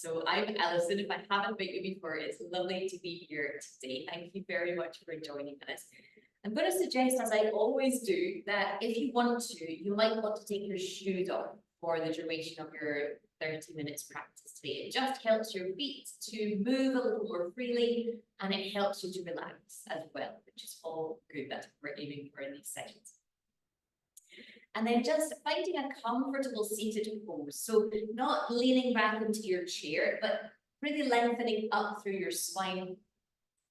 So I'm Alison. If I haven't met you before, it's lovely to be here today. Thank you very much for joining us. I'm going to suggest, as I always do, that if you want to, you might want to take your shoes off for the duration of your 30 minutes practice today. It just helps your feet to move a little more freely, and it helps you to relax as well, which is all good. That's what we're aiming for in these sessions. And then just finding a comfortable seated pose. So not leaning back into your chair, but really lengthening up through your spine.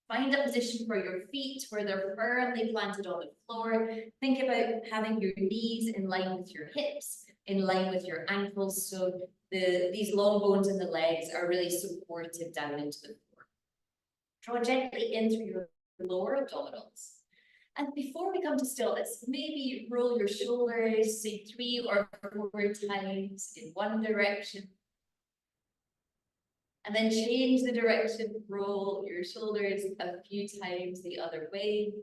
Find a position for your feet where they're firmly planted on the floor. Think about having your knees in line with your hips, in line with your ankles. So these long bones in the legs are really supported down into the floor. Draw gently in through your lower abdominals. And before we come to stillness, maybe roll your shoulders, say 3 or 4 times in one direction. And then change the direction, roll your shoulders a few times the other way.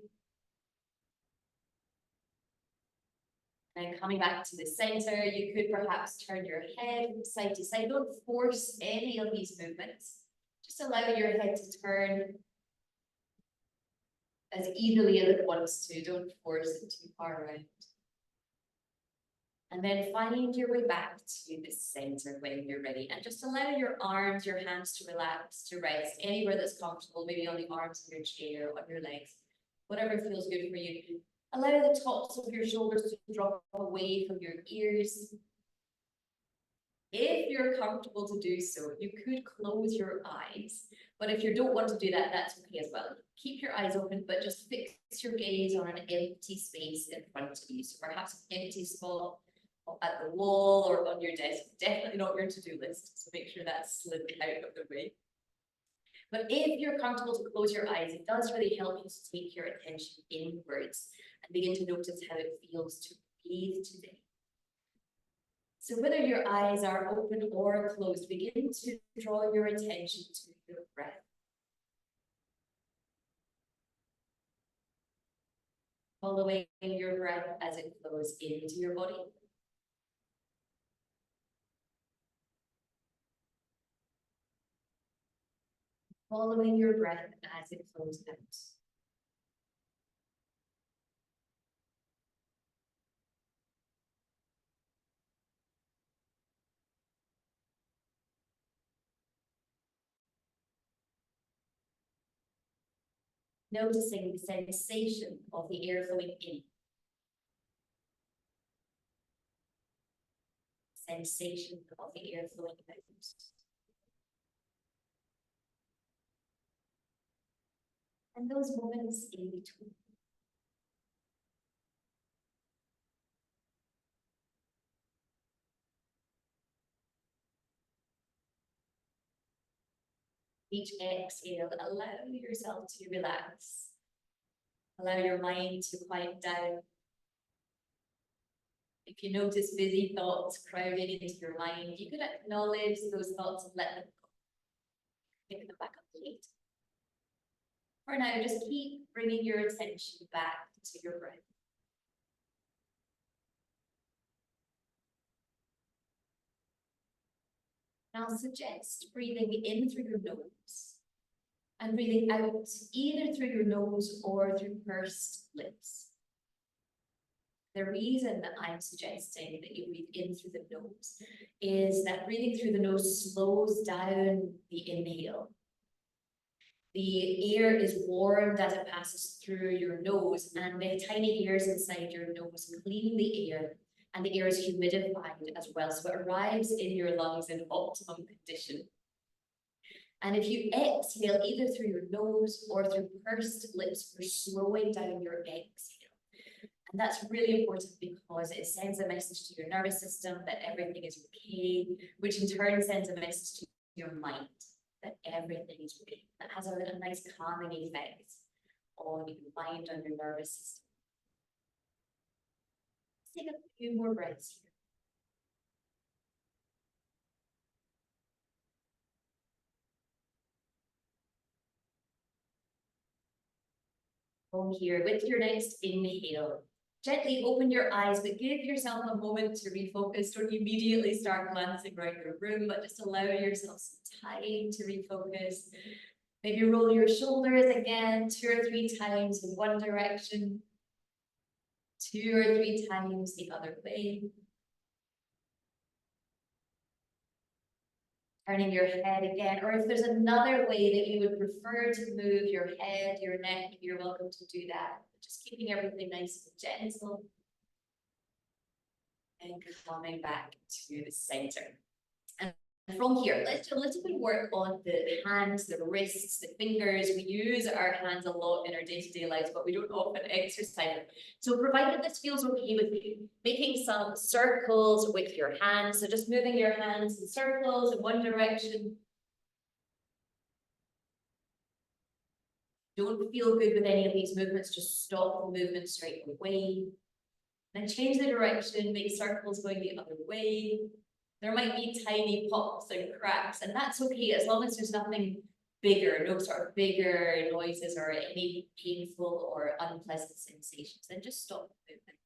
And coming back to the center, you could perhaps turn your head from side to side. Don't force any of these movements. Just allow your head to turn as easily as it wants to. Don't force it too far around. And then find your way back to the center when you're ready. And just allow your arms, your hands to relax, to rest anywhere that's comfortable, maybe on the arms of your chair, on your legs, whatever feels good for you. Allow the tops of your shoulders to drop away from your ears. If you're comfortable to do so, you could close your eyes. But if you don't want to do that, that's okay as well. Keep your eyes open, but just fix your gaze on an empty space in front of you. So perhaps an empty spot at the wall or on your desk. Definitely not your to-do list, so make sure that's slid out of the way. But if you're comfortable to close your eyes, it does really help you to take your attention inwards and begin to notice how it feels to breathe today. So whether your eyes are open or closed, begin to draw your attention to your breath. Following your breath as it flows into your body. Following your breath as it flows out. Noticing the sensation of the air flowing in. Sensation of the air flowing out. And those moments in between. Each exhale, allow yourself to relax. Allow your mind to quiet down. If you notice busy thoughts crowding into your mind, you could acknowledge those thoughts and let them go. Pick them back up later. For now, just keep bringing your attention back to your breath. Now suggest breathing in through your nose and breathing out either through your nose or through pursed lips. The reason that I'm suggesting that you breathe in through the nose is that breathing through the nose slows down the inhale. The air is warmed as it passes through your nose, and the tiny hairs inside your nose clean the air, and the air is humidified as well, so it arrives in your lungs in optimum condition. And if you exhale either through your nose or through pursed lips, you're slowing down your exhale. And that's really important because it sends a message to your nervous system that everything is okay, which in turn sends a message to your mind that everything is okay. That has a nice calming effect on your mind and your nervous system. Let's take a few more breaths here. Hold here with your next inhale. Gently open your eyes, but give yourself a moment to refocus. Don't immediately start glancing around your room, but just allow yourself some time to refocus. Maybe roll your shoulders again 2 or 3 times in one direction, 2 or 3 times the other way. Turning your head again, or if there's another way that you would prefer to move your head, your neck, you're welcome to do that. Just keeping everything nice and gentle. And coming back to the center. And from here, let's do a little bit of work on the hands, the wrists, the fingers. We use our hands a lot in our day-to-day lives, but we don't often exercise them. So provided this feels okay with you, making some circles with your hands. So just moving your hands in circles in one direction. Don't feel good with any of these movements, just stop the movement straight away. Then change the direction, make circles going the other way. There might be tiny pops and cracks, and that's okay as long as there's nothing bigger, no sort of bigger noises or any painful or unpleasant sensations. Then just stop the movement.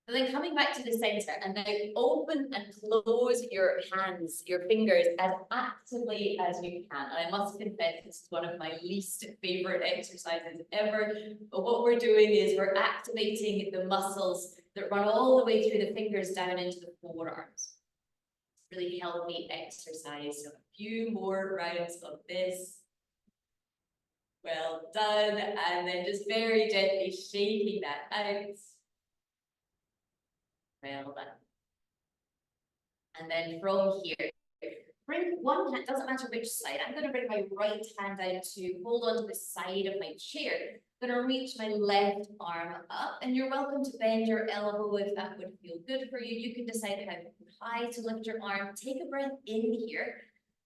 And then coming back to the center, and now open and close your hands, your fingers as actively as you can. And I must confess, this is one of my least favorite exercises ever. But what we're doing is we're activating the muscles that run all the way through the fingers down into the forearms. Really healthy exercise. So a few more rounds of this. Well done. And then just very gently shaking that out. Well done. And then from here, bring one hand, doesn't matter which side. I'm going to bring my right hand down to hold onto the side of my chair. I'm going to reach my left arm up, and you're welcome to bend your elbow if that would feel good for you. You can decide how high to lift your arm. Take a breath in here,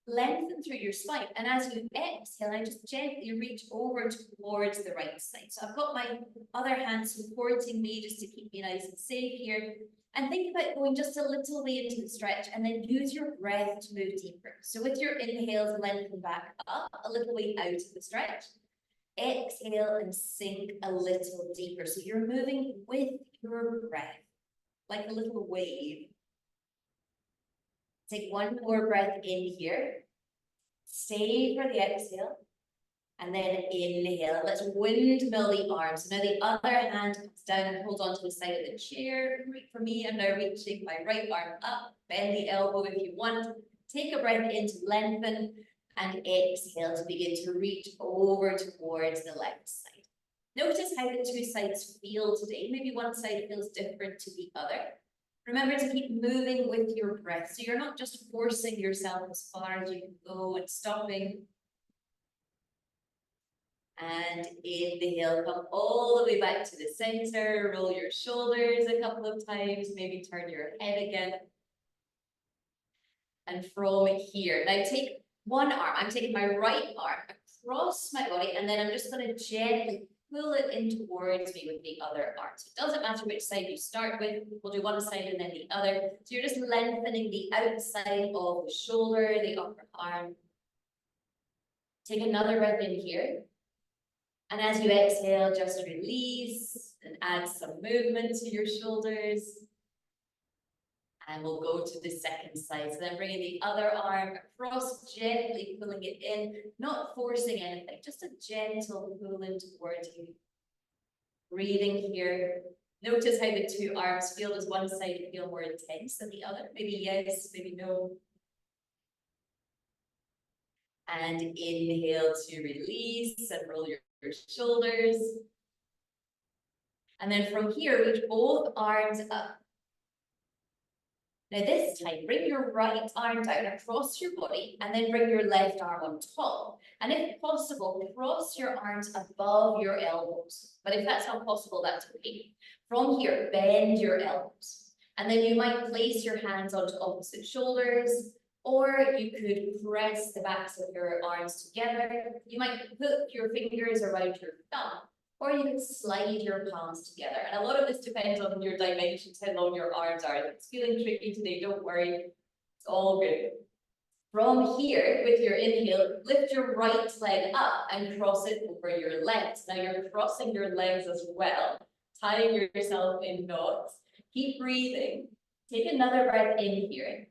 lengthen through your spine, and as you exhale, I just gently reach over towards the right side. So I've got my other hand supporting me just to keep me nice and safe here. And think about going just a little way into the stretch and then use your breath to move deeper. So with your inhales, lengthen back up a little way out of the stretch. Exhale and sink a little deeper. So you're moving with your breath, like a little wave. Take one more breath in here. Stay for the exhale. And then inhale. Let's windmill the arms. So now the other hand comes down and hold on to the side of the chair. For me, I'm now reaching my right arm up. Bend the elbow if you want. Take a breath in to lengthen. And exhale to begin to reach over towards the left side. Notice how the two sides feel today. Maybe one side feels different to the other. Remember to keep moving with your breath. So you're not just forcing yourself as far as you can go and stopping. And inhale, come all the way back to the center. Roll your shoulders a couple of times. Maybe turn your head again. And from here, now take one arm. I'm taking my right arm across my body, and then I'm just going to gently pull it in towards me with the other arm. So it doesn't matter which side you start with. We'll do one side and then the other. So you're just lengthening the outside of the shoulder, the upper arm. Take another breath in here. And as you exhale, just release and add some movement to your shoulders. And we'll go to the second side. So then bringing the other arm across, gently pulling it in, not forcing anything, just a gentle pull in towards you. Breathing here. Notice how the two arms feel. Does one side feel more intense than the other? Maybe yes, maybe no. And inhale to release and roll your shoulders. And then from here, reach both arms up. Now this time, bring your right arm down across your body and then bring your left arm on top. And if possible, cross your arms above your elbows. But if that's not possible, that's okay. From here, bend your elbows. And then you might place your hands onto opposite shoulders, or you could press the backs of your arms together. You might put your fingers around your thumb, or you can slide your palms together. And a lot of this depends on your dimensions, how long your arms are. If it's feeling tricky today, don't worry, it's all good. From here, with your inhale, lift your right leg up and cross it over your left. Now you're crossing your legs as well. tying yourself in knots. Keep breathing. Take another breath in here.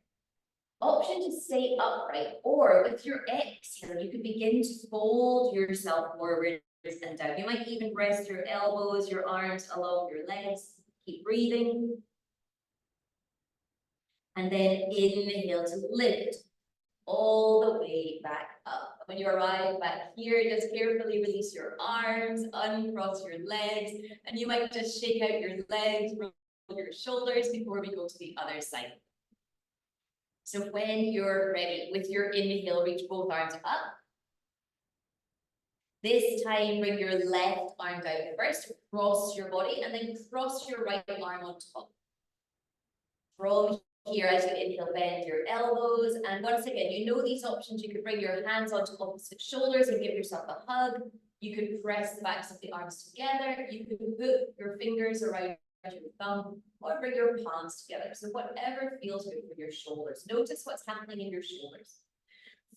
Option to stay upright, or with your exhale, you can begin to fold yourself forward and down. You might even rest your elbows, your arms along your legs. Keep breathing. And then inhale to lift all the way back up. When you arrive back here, just carefully release your arms, uncross your legs, and you might just shake out your legs, roll your shoulders before we go to the other side. So when you're ready, with your inhale, reach both arms up. This time, bring your left arm down first, cross your body, and then cross your right arm on top. From here, as you inhale, bend your elbows. And once again, you know these options. You could bring your hands onto opposite shoulders and give yourself a hug. You could press the backs of the arms together. You could put your fingers around your thumb or bring your palms together. So whatever feels good for your shoulders. Notice what's happening in your shoulders.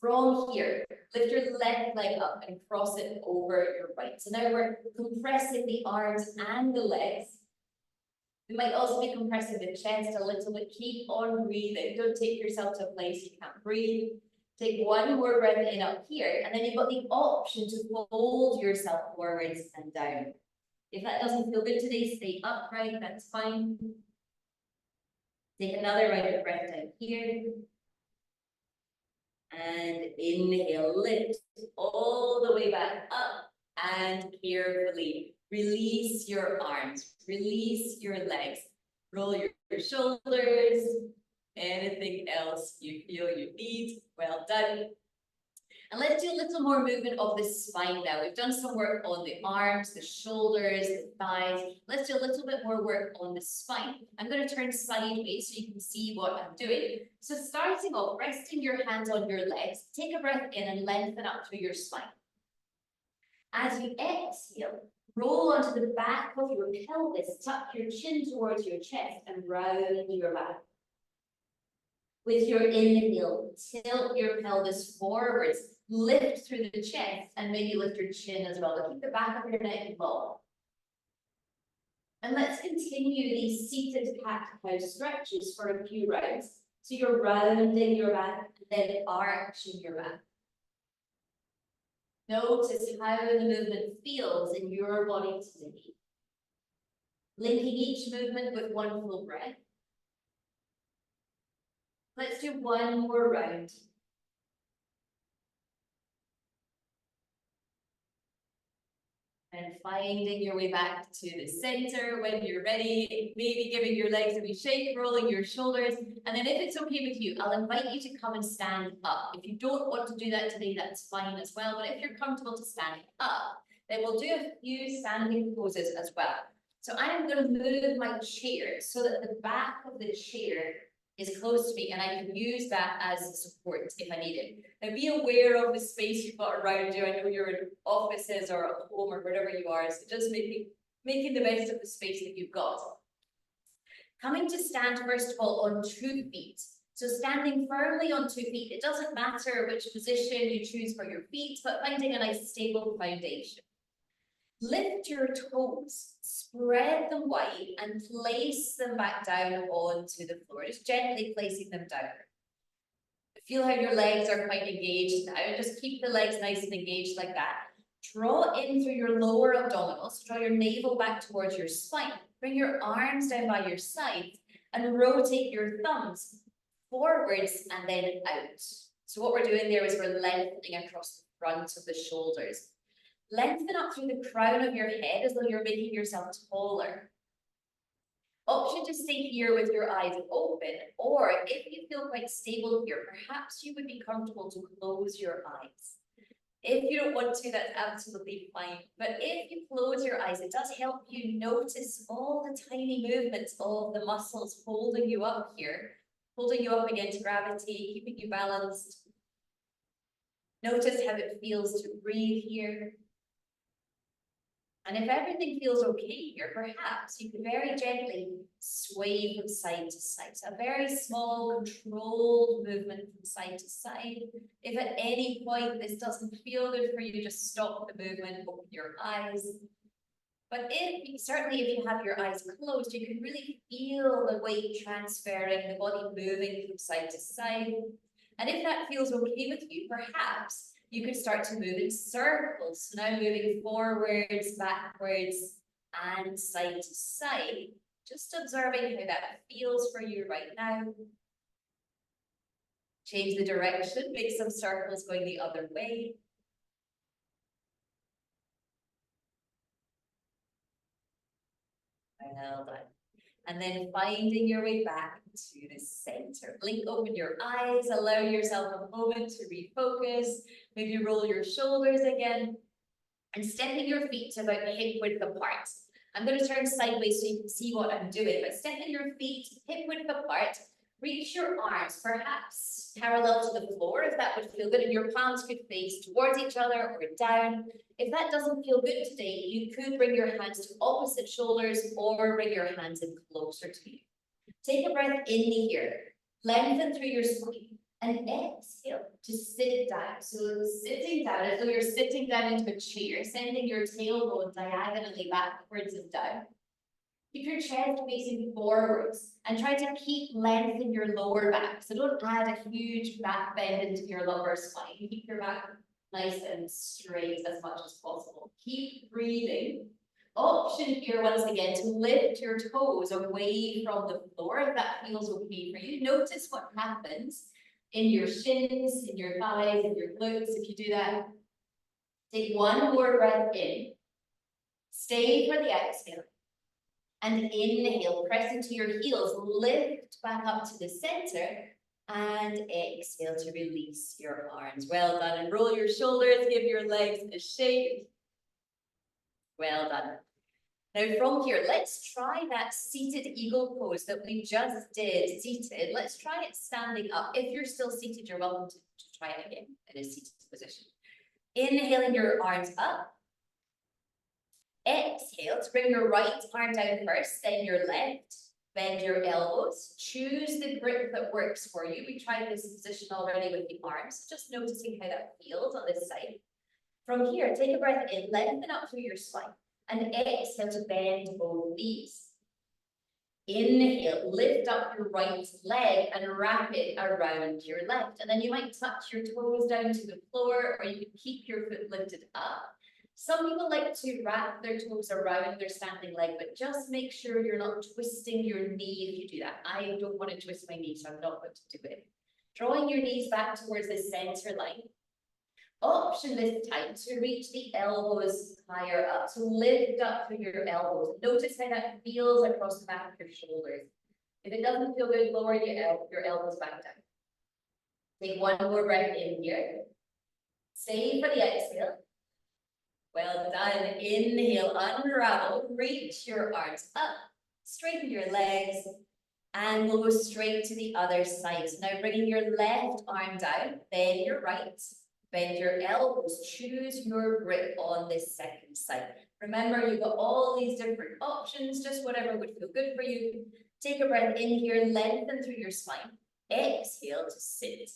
From here, lift your left leg up and cross it over your right. So now we're compressing the arms and the legs. We might also be compressing the chest a little bit. Keep on breathing. Don't take yourself to a place you can't breathe. Take one more breath in up here, and then you've got the option to fold yourself forwards and down. If that doesn't feel good today, stay upright, that's fine. Take another round of breath down here. And inhale, lift all the way back up, and carefully release your arms, release your legs, roll your shoulders, anything else you feel you need, well done. And let's do a little more movement of the spine now. We've done some work on the arms, the shoulders, the thighs. Let's do a little bit more work on the spine. I'm going to turn sideways so you can see what I'm doing. So starting off, resting your hands on your legs, take a breath in and lengthen up through your spine. As you exhale, roll onto the back of your pelvis, tuck your chin towards your chest and round your back. With your inhale, tilt your pelvis forwards, lift through the chest, and maybe lift your chin as well. Keep the back of your neck long. And let's continue these seated cat-cow stretches for a few rounds. So you're rounding your back, then arching your back. Notice how the movement feels in your body today. Linking each movement with one full breath. Let's do one more round. And finding your way back to the center when you're ready, maybe giving your legs a wee shake, rolling your shoulders. And then if it's okay with you, I'll invite you to come and stand up. If you don't want to do that today, that's fine as well. But if you're comfortable to stand up, then we'll do a few standing poses as well. So I'm going to move my chair so that the back of the chair is close to me, and I can use that as support if I need it. Now be aware of the space you've got around you. I know you're in offices or at home or wherever you are, so just making the best of the space that you've got. Coming to stand first of all on 2 feet. So standing firmly on 2 feet, it doesn't matter which position you choose for your feet, but finding a nice stable foundation. Lift your toes, spread them wide, and place them back down onto the floor. Just gently placing them down. Feel how your legs are quite engaged now. Just keep the legs nice and engaged like that. Draw in through your lower abdominals. Draw your navel back towards your spine. Bring your arms down by your sides and rotate your thumbs forwards and then out. So what we're doing there is we're lengthening across the front of the shoulders. Lengthen up through the crown of your head as though you're making yourself taller. Option to stay here with your eyes open, or if you feel quite stable here, perhaps you would be comfortable to close your eyes. If you don't want to, that's absolutely fine. But if you close your eyes, it does help you notice all the tiny movements of the muscles holding you up here, holding you up against gravity, keeping you balanced. Notice how it feels to breathe here. And if everything feels okay here, perhaps you can very gently sway from side to side. So a very small, controlled movement from side to side. If at any point this doesn't feel good for you, just stop the movement, open your eyes. But certainly if you have your eyes closed, you can really feel the weight transferring, the body moving from side to side. And if that feels okay with you, perhaps you could start to move in circles. So now moving forwards, backwards, and side to side. Just observing how that feels for you right now. Change the direction, make some circles going the other way. Well done. And then finding your way back to the center. Blink open your eyes, allow yourself a moment to refocus. Maybe roll your shoulders again. And stepping your feet to about hip width apart. I'm going to turn sideways so you can see what I'm doing, but stepping your feet hip width apart, reach your arms perhaps parallel to the floor if that would feel good, and your palms could face towards each other or down. If that doesn't feel good today, you could bring your hands to opposite shoulders or bring your hands in closer to you. Take a breath in here, lengthen through your spine. And exhale to sit down. So sitting down as though you're sitting down into a chair, sending your tailbone diagonally backwards and down. Keep your chest facing forwards and try to keep length in your lower back. So don't add a huge back bend into your lower spine. Keep your back nice and straight as much as possible. Keep breathing. Option here once again to lift your toes away from the floor if that feels okay for you. Notice what happens in your shins, in your thighs, in your glutes, if you do that. Take one more breath in. Stay for the exhale. And inhale, press into your heels, lift back up to the center, and exhale to release your arms. Well done. And roll your shoulders, give your legs a shake. Well done. Now from here, let's try that seated eagle pose that we just did, seated. Let's try it standing up. If you're still seated, you're welcome to try it again in a seated position. Inhaling your arms up. Exhale to bring your right arm down first, then your left. Bend your elbows. Choose the grip that works for you. We tried this position already with the arms. Just noticing how that feels on this side. From here, take a breath in, lengthen up through your spine. And exhale to bend both knees. Inhale, lift up your right leg and wrap it around your left. And then you might touch your toes down to the floor, or you can keep your foot lifted up. Some people like to wrap their toes around their standing leg, but just make sure you're not twisting your knee if you do that. I don't want to twist my knee, so I'm not going to do it. Drawing your knees back towards the center line. Option this time to reach the elbows higher up. So lift up through your elbows. Notice how that feels across the back of your shoulders. If it doesn't feel good, lower your elbows back down. Take one more breath in here. Stay for the exhale. Well done. Inhale, unravel, reach your arms up, straighten your legs, and we'll go straight to the other side. So now bringing your left arm down, bend your right. Bend your elbows, choose your grip on this second side. Remember, you've got all these different options, just whatever would feel good for you. Take a breath in here, lengthen through your spine. Exhale to sit.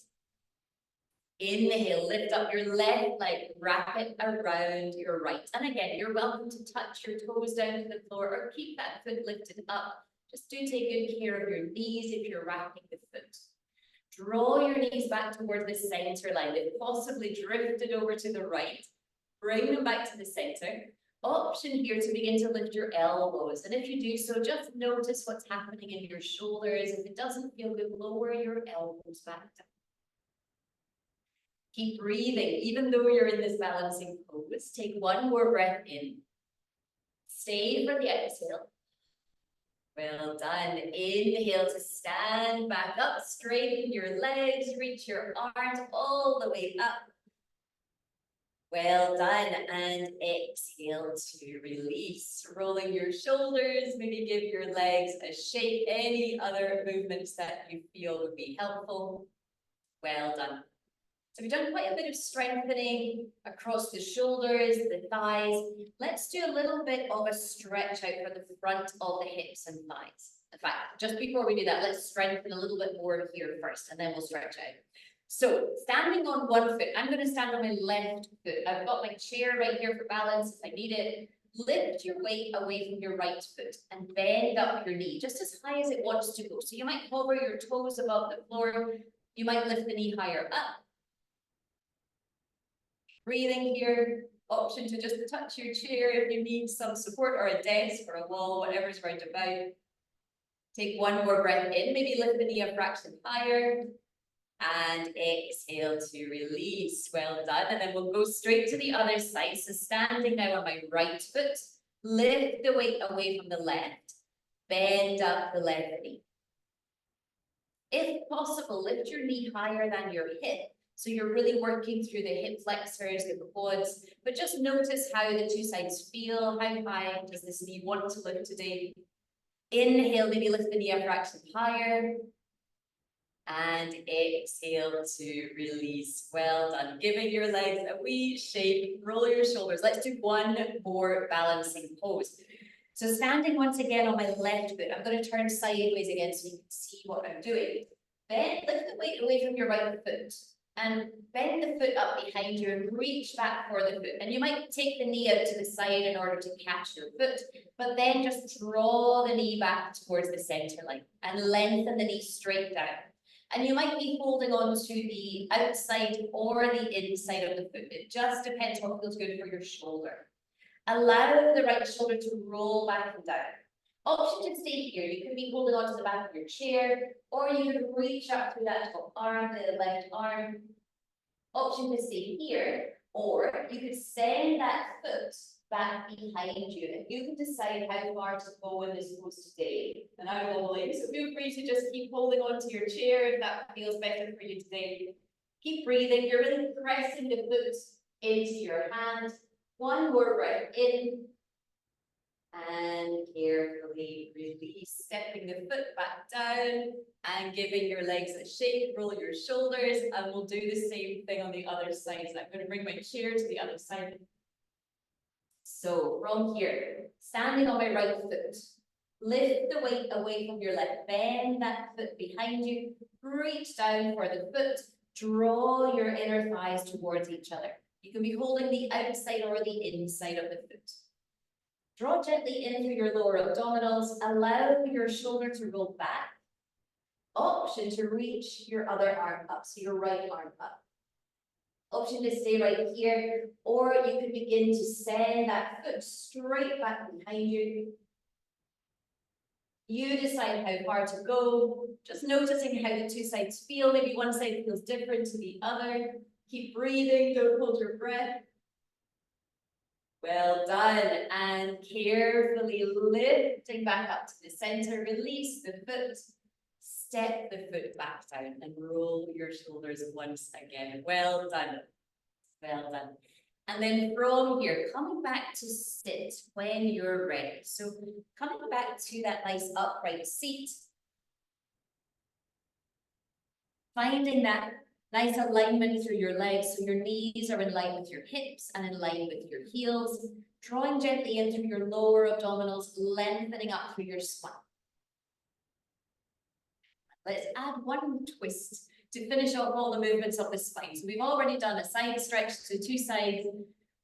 Inhale, lift up your left leg, wrap it around your right. And again, you're welcome to touch your toes down to the floor or keep that foot lifted up. Just do take good care of your knees if you're wrapping the foot. Draw your knees back towards the center line. If possibly drifted over to the right. Bring them back to the center. Option here to begin to lift your elbows. And if you do so, just notice what's happening in your shoulders. If it doesn't feel good, lower your elbows back down. Keep breathing, even though you're in this balancing pose. Take one more breath in. Stay for the exhale. Well done. Inhale to stand back up, straighten your legs, reach your arms all the way up. Well done. And exhale to release. Rolling your shoulders, maybe give your legs a shake. Any other movements that you feel would be helpful. Well done. So we've done quite a bit of strengthening across the shoulders, the thighs. Let's do a little bit of a stretch out for the front of the hips and thighs. In fact, just before we do that, let's strengthen a little bit more here first, and then we'll stretch out. So standing on one foot, I'm going to stand on my left foot. I've got my chair right here for balance if I need it. Lift your weight away from your right foot and bend up your knee just as high as it wants to go. So you might hover your toes above the floor. You might lift the knee higher up. Breathing here. Option to just touch your chair if you need some support, or a desk or a wall, whatever's round about. Take one more breath in, maybe lift the knee a fraction higher. And exhale to release. Well done. And then we'll go straight to the other side. So standing now on my right foot, lift the weight away from the left, bend up the left knee. If possible, lift your knee higher than your hip. So you're really working through the hip flexors, the quads, but just notice how the two sides feel. How high does this knee want to lift today? Inhale, maybe lift the knee a fraction higher. And exhale to release. Well done. Giving your legs a wee shake, roll your shoulders. Let's do one more balancing pose. So standing once again on my left foot, I'm going to turn sideways again so you can see what I'm doing. Then lift the weight away from your right foot and bend the foot up behind you and reach back for the foot. And you might take the knee out to the side in order to catch your foot, but then just draw the knee back towards the center line and lengthen the knee straight down. And you might be holding on to the outside or the inside of the foot. It just depends what feels good for your shoulder. Allow the right shoulder to roll back and down. Option to stay here. You could be holding on to the back of your chair, or you could reach up through that top arm, the left arm. Option to stay here, or you could send that foot back behind you, and you can decide how far to go in this pose today. And I'm wobbling, so feel free to just keep holding on to your chair if that feels better for you today. Keep breathing. You're really pressing the foot into your hand. One more breath in, and carefully release, stepping the foot back down and giving your legs a shake. Roll your shoulders, and we'll do the same thing on the other side. So I'm going to bring my chair to the other side. So from here, standing on my right foot, lift the weight away from your left, bend that foot behind you, reach down for the foot, draw your inner thighs towards each other. You can be holding the outside or the inside of the foot. Draw gently in through your lower abdominals, allow your shoulder to roll back. Option to reach your other arm up, so your right arm up. Option to stay right here, or you could begin to send that foot straight back behind you. You decide how far to go, just noticing how the two sides feel. Maybe one side feels different to the other. Keep breathing, don't hold your breath. Well done, and carefully lifting back up to the center, release the foot. Step the foot back down and roll your shoulders once again. Well done. Well done. And then from here, coming back to sit when you're ready. So coming back to that nice upright seat. Finding that nice alignment through your legs, so your knees are in line with your hips and in line with your heels. Drawing gently in through your lower abdominals, lengthening up through your spine. Let's add one twist to finish off all the movements of the spine. So we've already done a side stretch to two sides.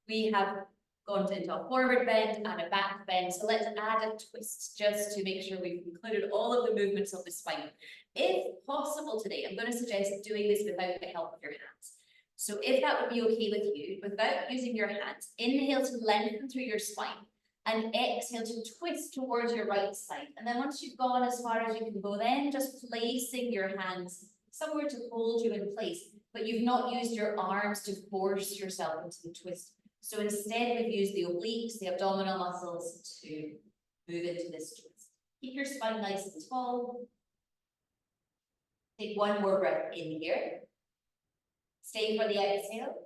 We have gone into a forward bend and a back bend. So let's add a twist just to make sure we've included all of the movements of the spine. If possible today, I'm going to suggest doing this without the help of your hands. So if that would be okay with you, without using your hands, inhale to lengthen through your spine. And exhale to twist towards your right side. And then once you've gone as far as you can go, then just placing your hands somewhere to hold you in place, but you've not used your arms to force yourself into the twist. So instead, we've used the obliques, the abdominal muscles to move into this twist. Keep your spine nice and tall. Take one more breath in here. Stay for the exhale.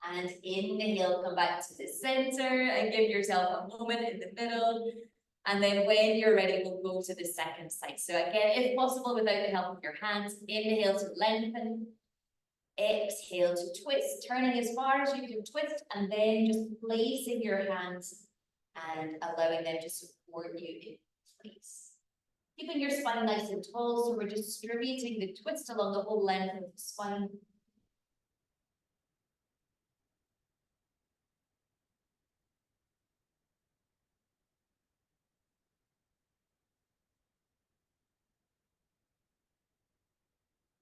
And inhale, come back to the center and give yourself a moment in the middle. And then when you're ready, we'll go to the second side. So again, if possible, without the help of your hands, inhale to lengthen. Exhale to twist, turning as far as you can twist, and then just placing your hands and allowing them to support you in place. Keeping your spine nice and tall, so we're distributing the twist along the whole length of the spine.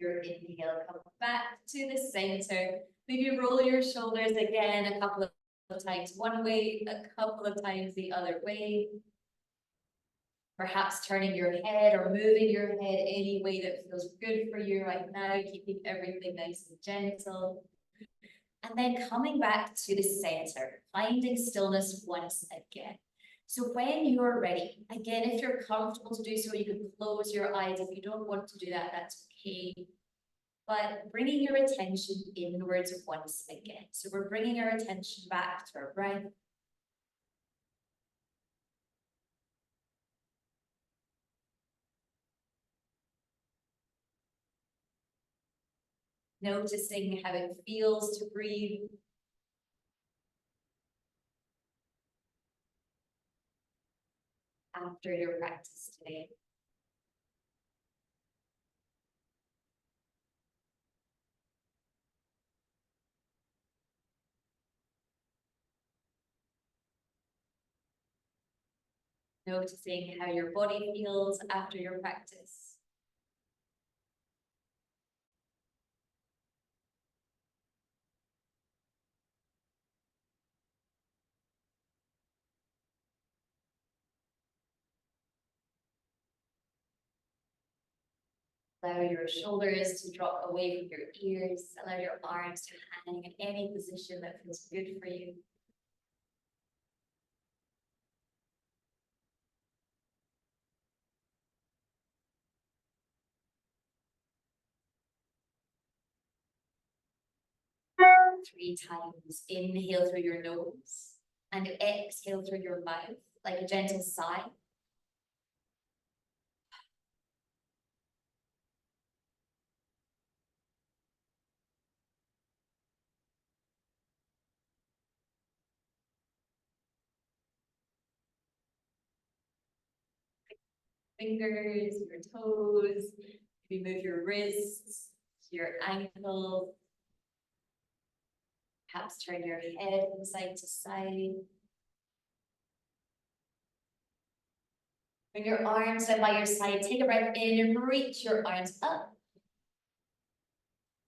your inhale, come back to the center. Maybe roll your shoulders again a couple of times one way, a couple of times the other way. Perhaps turning your head or moving your head any way that feels good for you right now, keeping everything nice and gentle. And then coming back to the center, finding stillness once again. So when you're ready, again, if you're comfortable to do so, you can close your eyes. If you don't want to do that, that's okay. But bringing your attention inwards once again. So we're bringing our attention back to our breath. Noticing how it feels to breathe. After your practice today. Noticing how your body feels after your practice. Allow your shoulders to drop away from your ears. Allow your arms to hang in any position that feels good for you. Three times. Inhale through your nose and exhale through your mouth like a gentle sigh. Fingers, your toes, maybe move your wrists, your ankles. Perhaps turn your head from side to side. Bring your arms down by your side. Take a breath in and reach your arms up.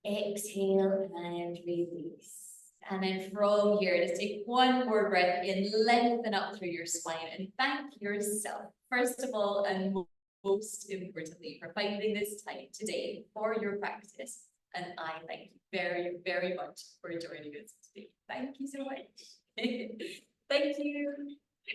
Exhale and release. And then from here, just take one more breath in, lengthen up through your spine and thank yourself, first of all, and most importantly, for finding this time today for your practice. And I thank you very, very much for joining us today. Thank you so much. Thank you.